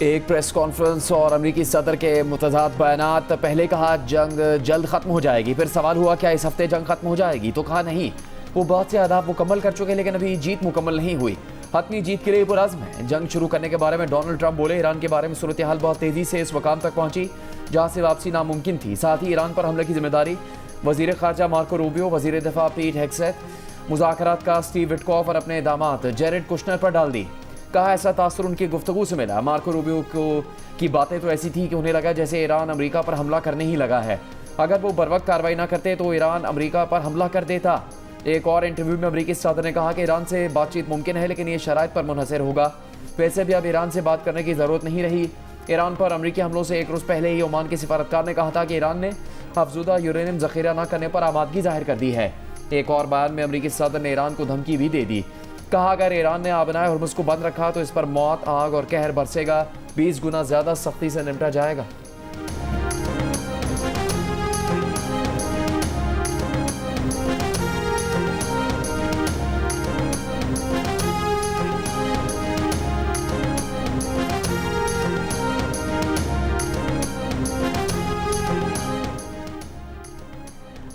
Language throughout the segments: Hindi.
एक प्रेस कॉन्फ्रेंस और अमेरिकी सदर के मुतज़ाद बयानात। पहले कहा जंग जल्द ख़त्म हो जाएगी, फिर सवाल हुआ क्या इस हफ्ते जंग ख़त्म हो जाएगी, तो कहा नहीं, वो बहुत से अहदाफ मुकम्मल कर चुके लेकिन अभी जीत मुकम्मल नहीं हुई। हतमी जीत के लिए पुरज़्म है। जंग शुरू करने के बारे में डोनाल्ड ट्रंप बोले, ईरान के बारे में सूरत हाल बहुत तेज़ी से इस मकाम तक पहुंची जहाँ से वापसी नामुमकिन थी। साथ ही ईरान पर हमले की जिम्मेदारी वज़ीर ख़ारजा मार्को रूबियो, वज़ीर दिफा पीट हेगसेथ, मुज़ाकरात का स्टीव विटकॉफ और अपने दामाद जेरेड कुशनर पर डाल दी। कहा ऐसा तासुर उनकी गुफ्तगू से मिला। मार्को रूबियो की बातें तो ऐसी थी कि उन्हें लगा जैसे ईरान अमेरिका पर हमला करने ही लगा है। अगर वो बर वक्त कार्रवाई ना करते तो ईरान अमेरिका पर हमला कर देता। एक और इंटरव्यू में अमेरिकी सदर ने कहा कि ईरान से बातचीत मुमकिन है लेकिन ये शराइत पर मुनहसर होगा। वैसे भी अब ईरान से बात करने की ज़रूरत नहीं रही। ईरान पर अमेरिकी हमलों से एक रोज़ पहले ही ओमान के सिफारतकार ने कहा था कि ईरान ने अफजुदा यूरेनियम ज़ख़ीरा न करने पर आमादगी जाहिर कर दी है। एक और बयान में अमेरिकी सदर ने ईरान को धमकी भी दे दी। कहा अगर ईरान ने आबनाए हुर्मुज़ को बंद रखा तो इस पर मौत, आग और कहर बरसेगा, 20 गुना ज़्यादा सख्ती से निपटा जाएगा।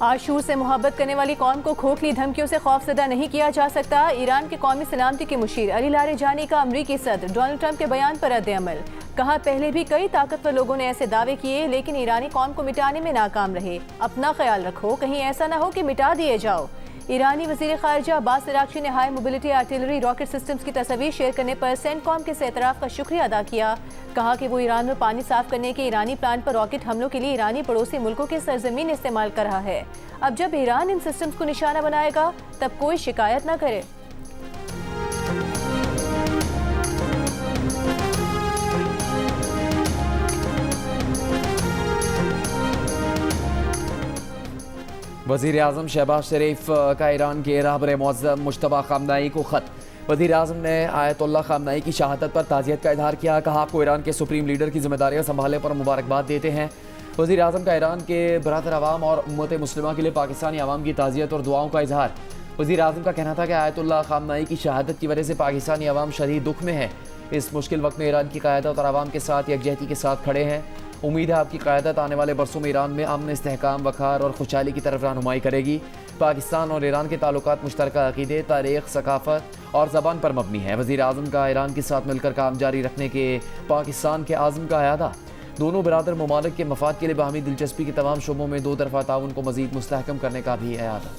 आशूर से मोहब्बत करने वाली कौम को खोखली धमकियों से खौफजदा नहीं किया जा सकता। ईरान के कौमी सलामती के मुशीर अली लारिजानी का अमरीकी सदर डोनाल्ड ट्रंप के बयान पर रद्द-ए-अमल। कहा पहले भी कई ताकतवर लोगों ने ऐसे दावे किए लेकिन ईरानी कौम को मिटाने में नाकाम रहे। अपना ख्याल रखो, कहीं ऐसा ना हो कि मिटा दिए जाओ। ईरानी वज़ीर ख़ारजा अब्बास अराग़ची ने high mobility artillery rocket systems की तस्वीर शेयर करने पर सेंटकॉम के एतराफ़ का शुक्रिया अदा किया। कहा कि वो ईरान में पानी साफ करने के ईरानी प्लान पर रॉकेट हमलों के लिए ईरानी पड़ोसी मुल्कों के सरजमीन इस्तेमाल कर रहा है। अब जब ईरान इन सिस्टम्स को निशाना बनाएगा तब कोई शिकायत न करे। वज़ीर आज़म शहबाज शरीफ का ईरान के रहबर मुअज़्ज़म मुश्तबा ख़ामनेई को ख़त। वज़ीर आज़म ने आयतुल्लाह ख़ामनेई की शहादत पर ताज़ियत का इज़हार किया। कहा आपको ईरान के सुप्रीम लीडर की जिम्मेदारियाँ संभालने पर मुबारकबाद देते हैं। वज़ीर आज़म का ईरान के बरादर अवाम और उम्मत मुस्लिमा के लिए पाकिस्तानी अवाम की ताज़ियत और दुआओं का इज़हार। वज़ीर आज़म का कहना था कि आयतुल्लाह ख़ामनेई की शहादत की वजह से पाकिस्तानी अवाम शदीद दुख में है। इस मुश्किल वक्त में ईरान की क़यादत और अवाम के साथ यकजहती के साथ खड़े हैं। उम्मीद है आपकी क़यादत आने वाले बरसों में ईरान में अमन, इस्तेहकाम, वक़ार और खुशहाली की तरफ रहनुमाई करेगी। पाकिस्तान और ईरान के ताल्लुकात मुश्तरका अक़ीदे, तारीख़, सकाफ़त और ज़बान पर मबनी है। वज़ीर आज़म का ईरान के साथ मिलकर काम जारी रखने के पाकिस्तान के आज़म का अयादा। दोनों बरादर ममालिक के मफाद के लिए बाहमी दिलचस्पी के तमाम शोबों में दो तरफ़ा ताउन को मज़ीद मुस्तहकम करने का भी अयादा।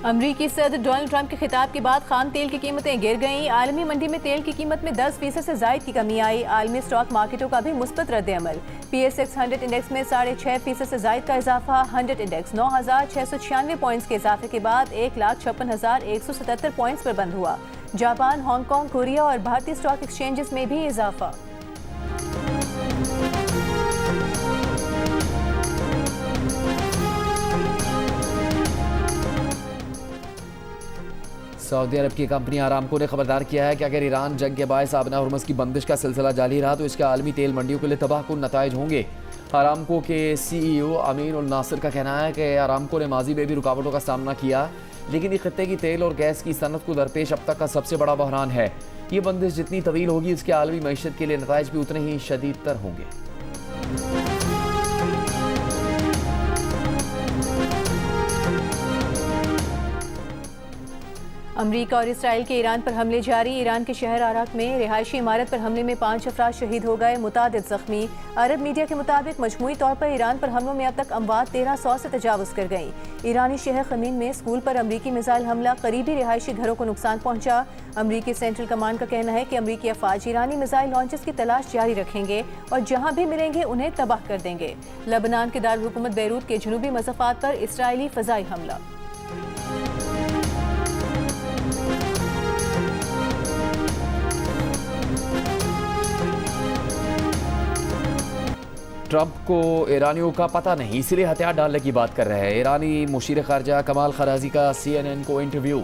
अमरीकी सदर डोनाल्ड ट्रंप के खिताब के बाद खाम तेल की कीमतें गिर गईं। आलमी मंडी में तेल की कीमत में 10% से ज़ायद की कमी आई। आलमी स्टॉक मार्केटों का भी मुस्बत रद्द-ए-अमल। PSX 100 इंडेक्स में 6.5% से ज़ायद का इजाफा। 100 इंडेक्स 9,696 पॉइंट्स के इजाफे के बाद 1,56,177 पॉइंट्स पर बंद हुआ। जापान, हांगकॉन्ग, कोरिया और भारतीय स्टॉक एक्सचेंजेस में भी इजाफा। सऊदी अरब की कंपनी आरामको ने खबरदार किया है कि अगर ईरान जंग के बायस आबना हुर्मुज़ की बंदिश का सिलसिला जारी रहा तो इसके आलमी तेल मंडियों के लिए तबाहकुन नताइज होंगे। आरामको के CEO अमीन उल नासिर का कहना है कि आरामको ने माजी में भी रुकावटों का सामना किया लेकिन ये खत्ते की तेल और गैस की सनत को दरपेश अब तक का सबसे बड़ा बहरान है। ये बंदिश जितनी तवील होगी इसके आलमी मईशत के लिए नताइज भी उतने ही शदीद तर होंगे। अमरीका और इसराइल के ईरान पर हमले जारी। ईरान के शहर आराक में रिहायशी इमारत पर हमले में 5 अफराद शहीद हो गए, मुतादिद जख्मी। अरब मीडिया के मुताबिक मजमूई तौर पर ईरान पर हमलों में अब तक अमवात 1300 से तजावुज़ कर गई। ईरानी शहर खमीन में स्कूल पर अमरीकी मिसाइल हमला, करीबी रिहायशी घरों को नुकसान पहुंचा। अमरीकी सेंट्रल कमांड का कहना है कि अमरीकी अफवाज ईरानी मिसाइल लॉन्चेस की तलाश जारी रखेंगे और जहां भी मिलेंगे उन्हें तबाह कर देंगे। लबनान के दारुल हुकूमत बैरूत के जनूबी मज़ाफ़ात पर इसराइली फ़ज़ाई हमला। ट्रंप को ईरानियों का पता नहीं इसलिए हथियार डालने की बात कर रहे हैं। ईरानी मुशीर खारजा कमाल खराजी का CNN को इंटरव्यू।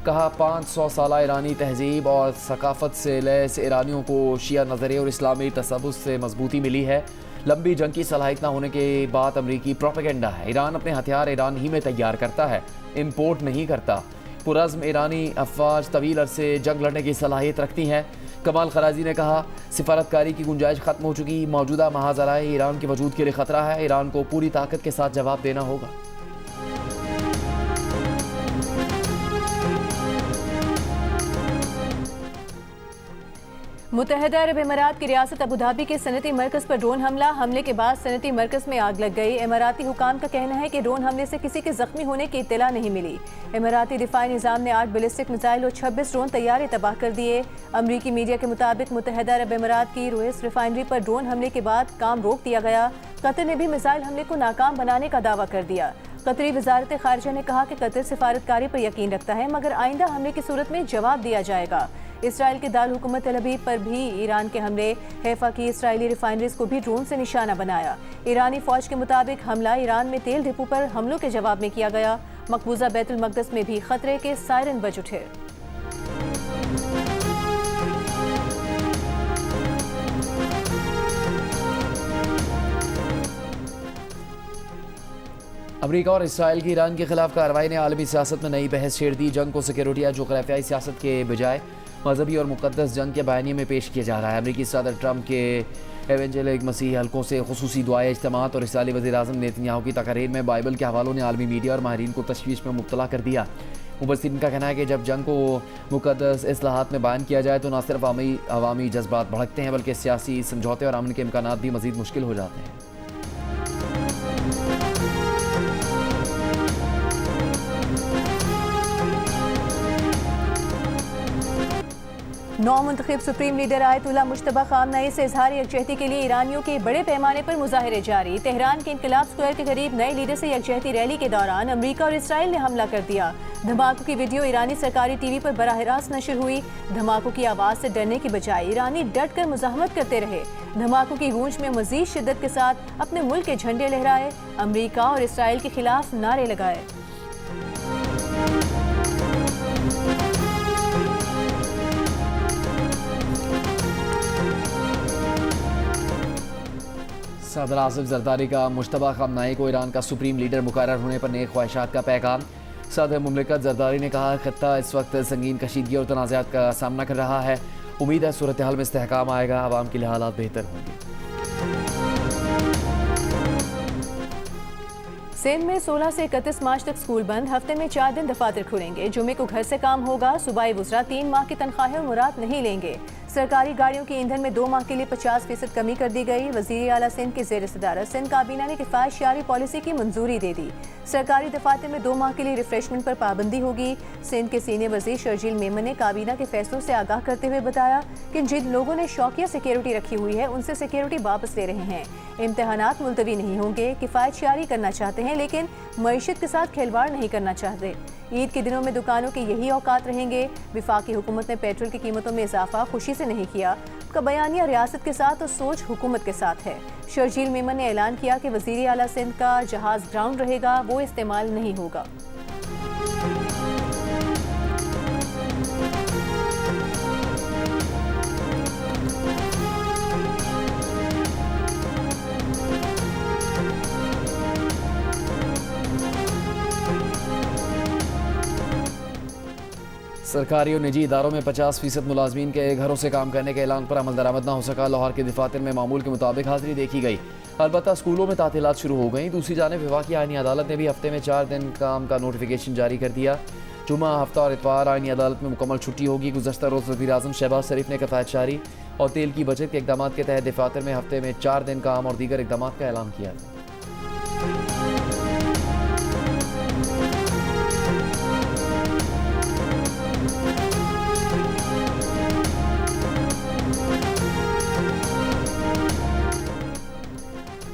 कहा 500 साला ईरानी तहजीब और सकाफत से लैस ईरानियों को शिया नज़रिए और इस्लामी तसव्वुफ से मजबूती मिली है। लंबी जंग की सलाहियत न होने के बाद अमरीकी प्रोपेगेंडा है। ईरान अपने हथियार ईरान ही में तैयार करता है, इम्पोर्ट नहीं करता। पुरज़्म ईरानी अफवाज तवील अरसे जंग लड़ने की सलाहियत रखती हैं। कमाल खराजी ने कहा सिफारतकारी की गुंजाइश खत्म हो चुकी, मौजूदा महाजराए ईरान के वजूद के लिए खतरा है। ईरान को पूरी ताकत के साथ जवाब देना होगा। मुत्तहदा अरब अमीरात की रियासत अबू धाबी के सनती मरकज़ पर ड्रोन हमले के बाद सनती मरकज़ में आग लग गई। इमाराती हुकाम का कहना है कि ड्रोन हमले से किसी के जख्मी होने की इत्तला नहीं मिली। इमाराती दिफाई निज़ाम ने 8 बैलिस्टिक मिसाइल और 26 ड्रोन तैयारे तबाह कर दिए। अमरीकी मीडिया के मुताबिक मुत्तहदा अरब अमीरात की रुइस रिफाइनरी पर ड्रोन हमले के बाद काम रोक दिया गया। कतर ने भी मिसाइल हमले को नाकाम बनाने का दावा कर दिया। कतरी वजारत खारजा ने कहा कि कतर सिफारतकारी पर यकीन रखता है, मगर आइंदा हमले की सूरत में जवाब दिया जाएगा। इसराइल के दारुल हुकूमत तेल अवीव पर भी ईरान के हमले। हैफा की इसराइली रिफाइनरीज को भी ड्रोन से निशाना बनाया। ईरानी फौज के मुताबिक हमला ईरान में तेल डिपो पर हमलों के जवाब में किया गया। मकबूजा बैतुल मक़दस में भी खतरे के सायरन बज उठे। अमरीका और इसराइल की ईरान के खिलाफ कार्रवाई ने आलमी सियासत में नई बहस छेड़ दी। जंग को सिक्योरिटी या जोग्राफियाई सियासत के बजाय मजहबी और मुकद्दस जंग के बयानिए में पेश किया जा रहा है। अमरीकी सदर ट्रंप के एवेंजेलिक मसीह हल्कों से खुसूसी दुआएं इज्तिमात और इसराइली वज़ीर-ए-आज़म नेतन्याहू की तकरीर में बाइबल के हवालों ने आलमी मीडिया और माहिरीन को तशवीश में मुब्तला कर दिया। मुबस्सिरीन का कहना है कि जब जंग को मुकद्दस इस्लाहात में बयान किया जाए तो न सिर्फ अवामी जज्बात भड़कते हैं, बल्कि सियासी समझौते और अमन के इम्कानात भी मज़ीद मुश्किल हो जाते हैं। नौ मुंतखब सुप्रीम लीडर आयतुल्लाह मुश्तबा खामनई से इजहार यकजहती के लिए ईरानियों के बड़े पैमाने पर मुजाहरे जारी। तेहरान के इनकलाब स्क्वायर के करीब नए लीडर से यकजहती रैली के दौरान अमरीका और इसराइल ने हमला कर दिया। धमाकों की वीडियो ईरानी सरकारी टीवी पर बराह रास्त नशर हुई। धमाकों की आवाज़ से डरने की बजाय ईरानी डट कर मुजाहमत करते रहे। धमाकों की गूंज में मजीद शिद्दत के साथ अपने मुल्क के झंडे लहराए, अमरीका और इसराइल के खिलाफ नारे लगाए। सदर आसिफ जरदारी का मुश्तबा खामनई को ईरान का सुप्रीम लीडर मुकर्रर होने पर नेक ख्वाहिशात का पैगाम। सदर मुमलिकत जरदारी ने कहा खत्ता इस वक्त संगीन कशीदगी और तनाज़ात का सामना कर रहा है। उम्मीद है सूरत हाल में इस्तेहकाम आएगा, आवाम के लिए हालात बेहतर होंगे। सिंध में 16 से 31 मार्च तक स्कूल बंद। हफ्ते में 4 दिन दफातर खुलेंगे। जुमे को घर से काम होगा। सूबाई वज़रा 3 माह की तनख्वाहें और मुराद नहीं लेंगे। सरकारी गाड़ियों के ईंधन में 2 माह के लिए 50% कमी कर दी गई। वज़ीर आला सिंध के ज़ेर सदारत सिंध काबीना ने किफ़ायत-शारी पॉलिसी की मंजूरी दे दी। सरकारी दफातर में 2 माह के लिए रिफ्रेशमेंट पर पाबंदी होगी। सिंध के सीनियर वज़ीर शर्जील मेमन ने काबीना के फैसलों से आगाह करते हुए बताया कि जिन लोगों ने शौकिया सिक्योरिटी रखी हुई है उनसे सिक्योरिटी वापस ले रहे हैं। इम्तहानात मुलतवी नहीं होंगे। किफ़ायत-शारी करना चाहते हैं लेकिन मईशत के साथ खिलवाड़ नहीं करना चाहते। ईद के दिनों में दुकानों के यही औकात रहेंगे। विफाकी हुकूमत ने पेट्रोल की कीमतों में इजाफा खुशी से नहीं किया। का बयानिया रियासत के साथ और सोच हुकूमत के साथ है। शर्जील मेमन ने ऐलान किया कि वज़ीर आला सिंध का जहाज ग्राउंड रहेगा, वो इस्तेमाल नहीं होगा। सरकारी और निजी इदारों में 50% मुलाजमीन के घरों से काम करने के ऐलान पर अमल दरामद न हो सका। लाहौर के दफातर में मामूल के मुताबिक हाजिरी देखी गई। अलबत्ता स्कूलों में तातीलात शुरू हो गई। दूसरी जानिब विफाकी आईनी अदालत ने भी हफ्ते में 4 दिन काम का नोटिफिकेशन जारी कर दिया। जुमा, हफ्ता और इतवार आईनी अदालत में मुकम्मल छुट्टी होगी। गुज़श्ता रोज़ वज़ीर-ए-आज़म शहबाज शरीफ ने किफ़ायत-शारी और तेल की बचत के इक़दाम के तहत दफातर में हफ्ते में 4 दिन काम और दीगर इक़दाम का ऐलान किया।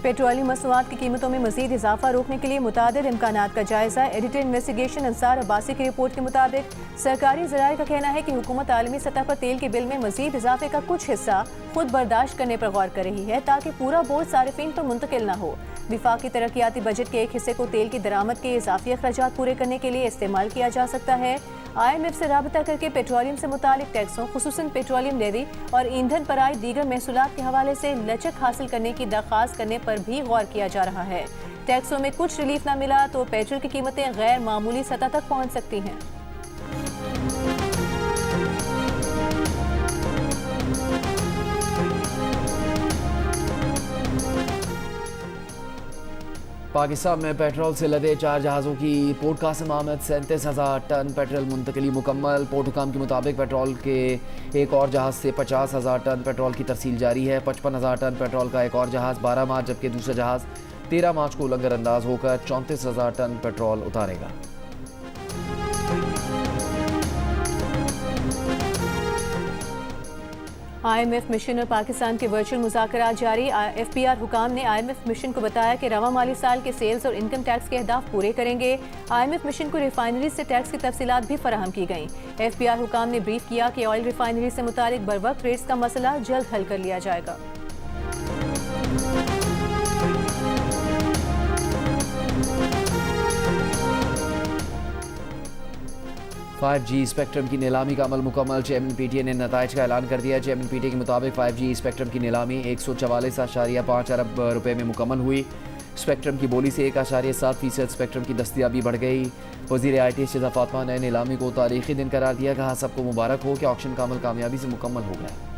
पेट्रोलियम मसनूआत की कीमतों में मजीद इजाफा रोकने के लिए मुतादिद इम्कानात का जायजा। एडिटर इन्वेस्टिगेशन अंसार अब्बासी की रिपोर्ट के मुताबिक सरकारी ज़राए का कहना है कि हुकूमत आलमी सतह पर तेल के बिल में मजीद इजाफे का कुछ हिस्सा खुद बर्दाश्त करने पर गौर कर रही है ताकि पूरा बोझ सारिफिन पर मुंतकिल न हो। विफाकी तरक्याती बजट के एक हिस्से को तेल की दरामद के इजाफी अखराजात पूरे करने के लिए इस्तेमाल किया जा सकता है। IMF से राबता करके पेट्रोलियम से मुतालिक टैक्सों खुसूसन पेट्रोलियम लेवी और ईंधन पर आए दीगर महसूलात के हवाले से लचक हासिल करने की दरख्वास्त करने पर भी गौर किया जा रहा है। टैक्सों में कुछ रिलीफ न मिला तो पेट्रोल की कीमतें गैर मामूली सतह तक पहुंच सकती हैं। पाकिस्तान में पेट्रोल से लदे 4 जहाज़ों की पोर्ट कासिम आमद 37,000 टन पेट्रोल मुंतकली मुकम्मल। पोर्ट हुकाम के मुताबिक पेट्रोल के एक और जहाज़ से 50,000 टन पेट्रोल की तरसील जारी है। 55,000 टन पेट्रोल का एक और जहाज़ 12 मार्च जबकि दूसरा जहाज़ 13 मार्च को लंगर अंदाज होकर 34,000 टन पेट्रोल उतारेगा। IMF मिशन और पाकिस्तान के वर्चुअल मुज़ाकरात जारी। FPR हुकाम ने IMF मिशन को बताया कि रवा माली साल के सेल्स और इनकम टैक्स के अहदाफ पूरे करेंगे। IMF मिशन को रिफाइनरी से टैक्स की तफसीलात भी फराहम की गई। FPR हुकाम ने ब्रीफ किया कि ऑयल रिफाइनरी से मुतालिक बरवक्त रेट्स का मसला जल्द हल कर लिया जाएगा। $5G स्पेक्ट्रम की नीलामी का अमल मुकम्मल। चेयरमैन PTA ने नताइज का ऐलान कर दिया। चेयरमैन PTA के मुताबिक 5G स्पेक्ट्रम की नीलामी 144.5 अरब रुपए में मुकम्मल हुई। स्पेक्ट्रम की बोली से 1.7% स्पेक्ट्रम की दस्तियाबी बढ़ गई। वज़ीर IT शिजा फातिमा ने नीलामी को तारीखी दिन करार दिया। कहा सबको मुबारक हो कि ऑक्शन का अमल कामयाबी से मुकम्मल हो गया।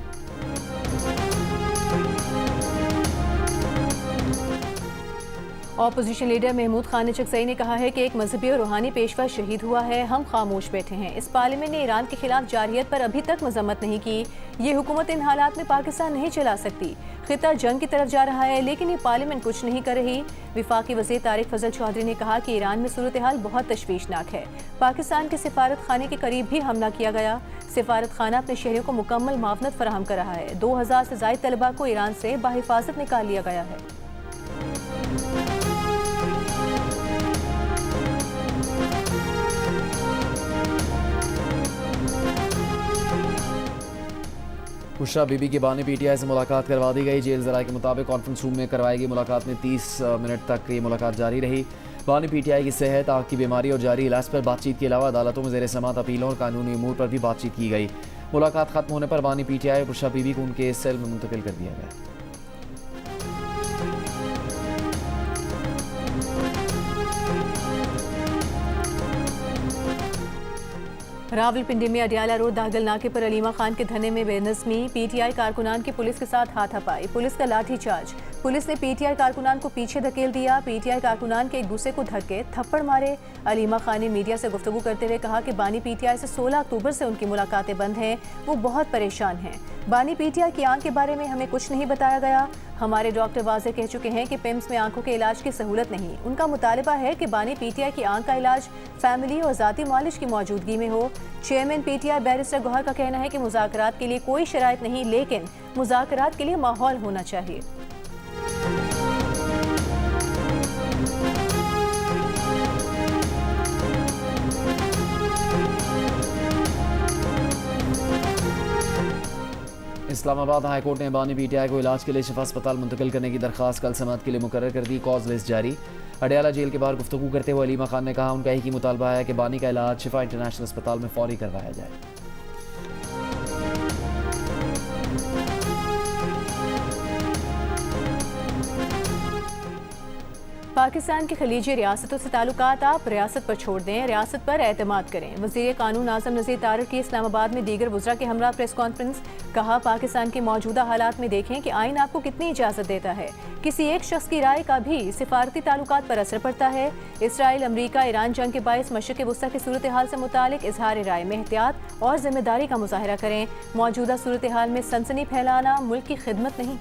ऑपोजिशन लीडर महमूद खान चकसई ने कहा है कि एक मजहबी और रूहानी पेशवा शहीद हुआ है, हम खामोश बैठे हैं। इस पार्लियामेंट ने ईरान के खिलाफ जारहियत पर अभी तक मजम्मत नहीं की। ये हुकूमत इन हालात में पाकिस्तान नहीं चला सकती। खिता जंग की तरफ जा रहा है लेकिन ये पार्लियामेंट कुछ नहीं कर रही। विफाकी वज़ीर तारिक फजल चौधरी ने कहा कि ईरान में सूरत हाल बहुत तशवीशनाक है। पाकिस्तान के सिफारत खाने के करीब भी हमला किया गया। सिफारत खाना अपने शहरियों को मुकम्मल मावनत फराहम कर रहा है। 2000 से ज़ायद तलबा को ईरान से बाहिफाजत निकाल लिया गया है। बुशरा बीबी की बानी PTI से मुलाकात करवा दी गई। जेल ज़राए के मुताबिक कॉन्फ्रेंस रूम में करवाई गई मुलाकात में 30 मिनट तक ये मुलाकात जारी रही। बानी PTI की सेहत, आँख की बीमारी और जारी इलाज पर बातचीत के अलावा अदालतों में ज़ेर समात अपीलों और कानूनी अमूर पर भी बातचीत की गई। मुलाकात खत्म होने पर बानी PTI और बुशरा बीबी को उनके सेल में मुंतकिल कर दिया गया। रावलपिंडी में अडियाला रोड दागल नाके पर अलीमा खान के धरने में बेनज़मी। PTI कारकुनान की पुलिस के साथ हाथापाई, पुलिस का लाठीचार्ज। पुलिस ने PTI कारकुनान को पीछे धकेल दिया। PTI कारकुनान के एक दूसरे को धक्के थप्पड़ मारे। अलीमा खान ने मीडिया से गुफ्तगू करते हुए कहा कि बानी PTI से 16 अक्टूबर से उनकी मुलाकातें बंद हैं, वो बहुत परेशान हैं। बानी PTI की आंख के बारे में हमें कुछ नहीं बताया गया। हमारे डॉक्टर वाज़े कह चुके हैं कि पिम्स में आंखों के इलाज की सहूलत नहीं। उनका मुतालबा है कि बानी PTI की आंख का इलाज फैमिली और ज़ाती मालिश की मौजूदगी में हो। चेयरमैन PTI बैरिस्टर गौहर का कहना है कि मुज़ाकरात के लिए कोई शराइत नहीं, लेकिन मुज़ाकरात के लिए माहौल होना चाहिए। इस्लामाबाद हाई कोर्ट ने बानी PTI को इलाज के लिए शिफा अस्पताल मुंतकिल करने की दरख्वास्त कल समाअत के लिए मुकर्रर कर दी। कॉज लिस्ट जारी। अडियाला जेल के बाहर गुफ्तगू करते हुए अलीमा खान ने कहा उनका एक ही मुतालबा है कि बानी का इलाज शिफा इंटरनेशनल अस्पताल में फौरी करवाया जाए। पाकिस्तान की खलीजी रियासतों से ताल्लुकात आप रियासत पर छोड़ दें, रियासत पर एतमाद करें। वज़ीर कानून आज़म नज़ीर तारिक की इस्लामाबाद में दीगर वज़रा के हमरा प्रेस कॉन्फ्रेंस। कहा पाकिस्तान के मौजूदा हालात में देखें कि आइन आपको कितनी इजाज़त देता है। किसी एक शख्स की राय का भी सिफारती ताल्लुकात पर असर पड़ता है। इसराइल अमरीका ईरान जंग के बायस मशरिक़ वस्ता की सूरत हाल से मुतालिक इजहार राय में एहतियात और जिम्मेदारी का मुजाहरा करें। मौजूदा सूरत हाल में सनसनी फैलाना मुल्क की खिदमत नहीं।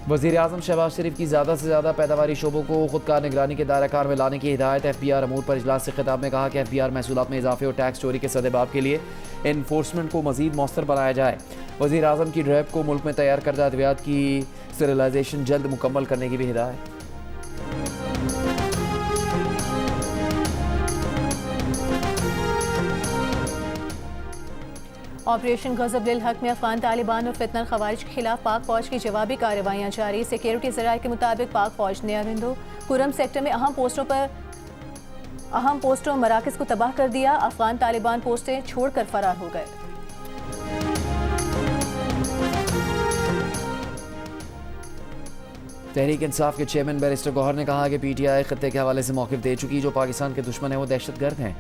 वज़ीर आज़म शहबाज शरीफ की ज़्यादा से ज़्यादा पैदावारी शोबों को खुदकार निगरानी के दायरा कार में लाने की हिदायत। FBR अमूर पर इजलास से खिताब में कहा कि FBR महसूलात में इजाफे और टैक्स चोरी के सदेबाब के लिए इन्फोर्समेंट को मज़ीद मौसर बनाया जाए। वज़ीर आज़म की ड्राइव को मुल्क में तैयार करदा अद्वियात की स्टेरिलाइजेशन जल्द मुकम्मल करने की भी हिदायत। ऑपरेशन गज़ब-लिल हक में अफगान तालिबान और फितनल खवारिज के खिलाफ पाक फौज की जवाबी कार्रवाइयाँ जारी। सिक्योरिटी ज़राए के मुताबिक पाक फौज ने अरिंदो कुरम सेक्टर में अहम पोस्टों और मराकज़ को तबाह कर दिया। अफगान तालिबान पोस्टें छोड़कर फरार हो गए। तहरीक इंसाफ के चेयरमैन बैरिस्टर गौहर ने कहा कि PTI खत्ते के हवाले से मौक़िफ़ दे चुकी। जो पाकिस्तान के दुश्मन है वो दहशतगर्द हैं।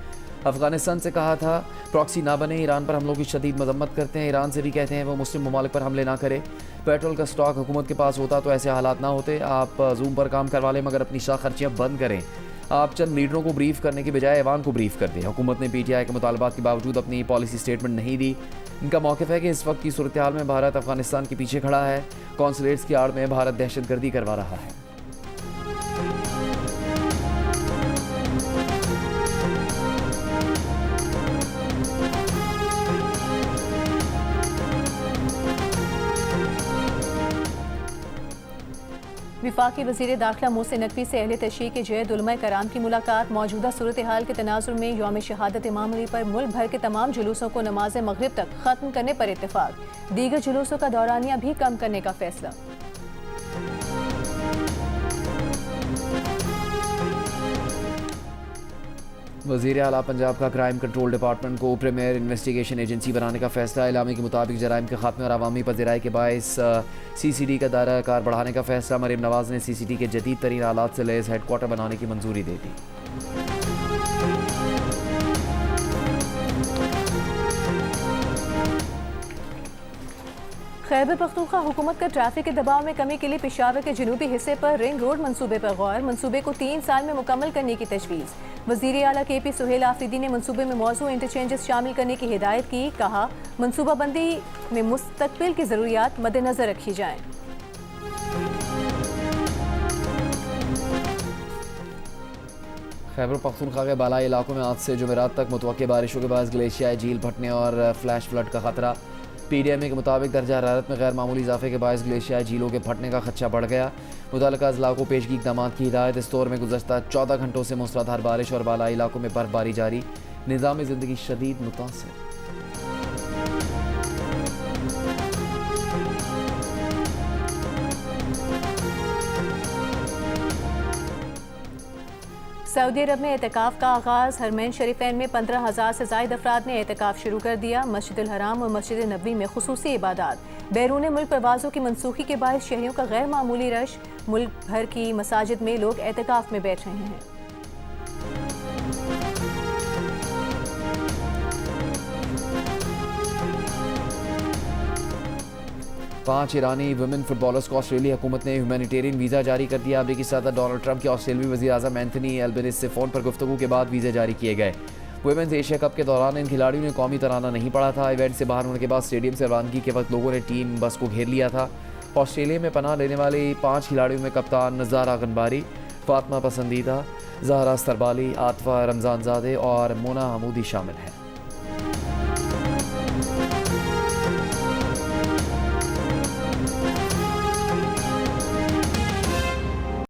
अफगानिस्तान से कहा था प्रॉक्सी ना बने। ईरान पर हमलों की शदीद मजम्मत करते हैं। ईरान से भी कहते हैं वो मुस्लिम ममालिक पर हमले ना करे। पेट्रोल का स्टॉक हुकूमत के पास होता तो ऐसे हालात ना होते। आप जूम पर काम करवा लें मगर अपनी शाह खर्चियाँ बंद करें। आप चंद लीडरों को ब्रीफ करने के बजाय ऐवान को ब्रीफ कर दें। हुकूमत ने PTI के मुतालबात के बावजूद अपनी पॉलिसी स्टेटमेंट नहीं दी। इनका मौक़िफ़ है कि इस वक्त की सूरत हाल में भारत अफगानिस्तान के पीछे खड़ा है। कॉन्सुलेट्स की आड़ में भारत दहशतगर्दी करवा रहा है। विफाकी वज़ीर दाखिला मोहसिन नकवी से अहले तशरीह के जैद उलमा कराम की मुलाकात। मौजूदा सूरत हाल के तनाजुर में यौम शहादत इमाम अली पर मुल्क भर के तमाम जुलूसों को नमाज मगरिब तक ख़त्म करने पर इत्तेफाक। दीगर जुलूसों का दौरानिया भी कम करने का फैसला। वज़ीर आला पंजाब का क्राइम कंट्रोल डिपार्टमेंट को प्रीमियर इन्वेस्टिगेशन एजेंसी बनाने का फैसला। इलामी के मुताबिक जराइम के खात्मे और अवामी पज़ीराई के बायस CCD का दायरा कार बढ़ाने का फैसला। मरीम नवाज ने CCD के जदीद तरीन आलात से लैस हेडक्वार्टर बनाने की मंजूरी दे दी। खैबर पख्तूनख्वा हुकूमत का ट्रैफिक के दबाव में कमी के लिए पेशावर के जनूबी हिस्से पर रिंग रोड मंसूबे पर गौर। मंसूबे को 3 साल में मुकम्मल करने की तजवीज़। वज़ीर आला KP सुहेल आफरीदी ने मंसूबे में मौजूद इंटरचेंजेस शामिल करने की हिदायत की। कहा मंसूबाबंदी में मुस्तकबिल की ज़रूरियात मद्देनज़र रखी जाएँ। खैबर पख्तूनख्वा के बालाई इलाकों में आज से जुमेरात तक मुतवक्के बारिशों के बाद ग्लेशियाई झील फटने और फ्लैश फ्लड का खतरा। PDMA के मुताबिक दर्जा हरारत में गैर मामूली इजाफे के बायस ग्लेशियाई झीलों के फटने का खदशा बढ़ गया। मुतल्लिका अज़ला को पेशगी इक़दामात की हिदायत। इस दौर में गुज़श्ता 14 घंटों से मूसलाधार बारिश और बालाई इलाकों में बर्फबारी जारी। निज़ाम ज़िंदगी शदीद मुतासिर। सऊदी अरब में एतकाफ़ का आगाज़। हरमैन शरीफैन में 15,000 से ज़ायद अफराद ने एतकाफ़ शुरू कर दिया। मस्जिद हराम और मस्जिद नबवी में खुसूसी इबादात। बैरून मुल्क परवाज़ों की मनसूखी के बाद शहरियों का गैर मामूली रश। मुल्क भर की मसाजिद में लोग एतकाफ़ में बैठ रहे हैं। पांच ईरानी वुमेन फुटबॉलर्स को ऑस्ट्रेलिया हुकूमत ने ह्यूमैनिटेरियन वीज़ा जारी कर दिया। अमरीकी सदर डोनाल्ड ट्रंप के ऑस्ट्रेलियाई वज़ीर आज़म एंथनी एल्बनीज़ से फ़ोन पर गुफ्तगू के बाद वीज़ा जारी किए गए। वुमेन्स एशिया कप के दौरान इन खिलाड़ियों ने कौमी तराना नहीं पढ़ा था। इवेंट से बाहर होने के बाद स्टेडियम से रवानगी के वक्त लोगों ने टीम बस को घेर लिया था। ऑस्ट्रेलिया में पनाह लेने वाली 5 खिलाड़ियों में कप्तान नज़ारा गनबारी, फातिमा पसंदीदा, ज़हरा सरबाली, आतफा रमज़ानज़ादे और मोना हमूदी शामिल हैं।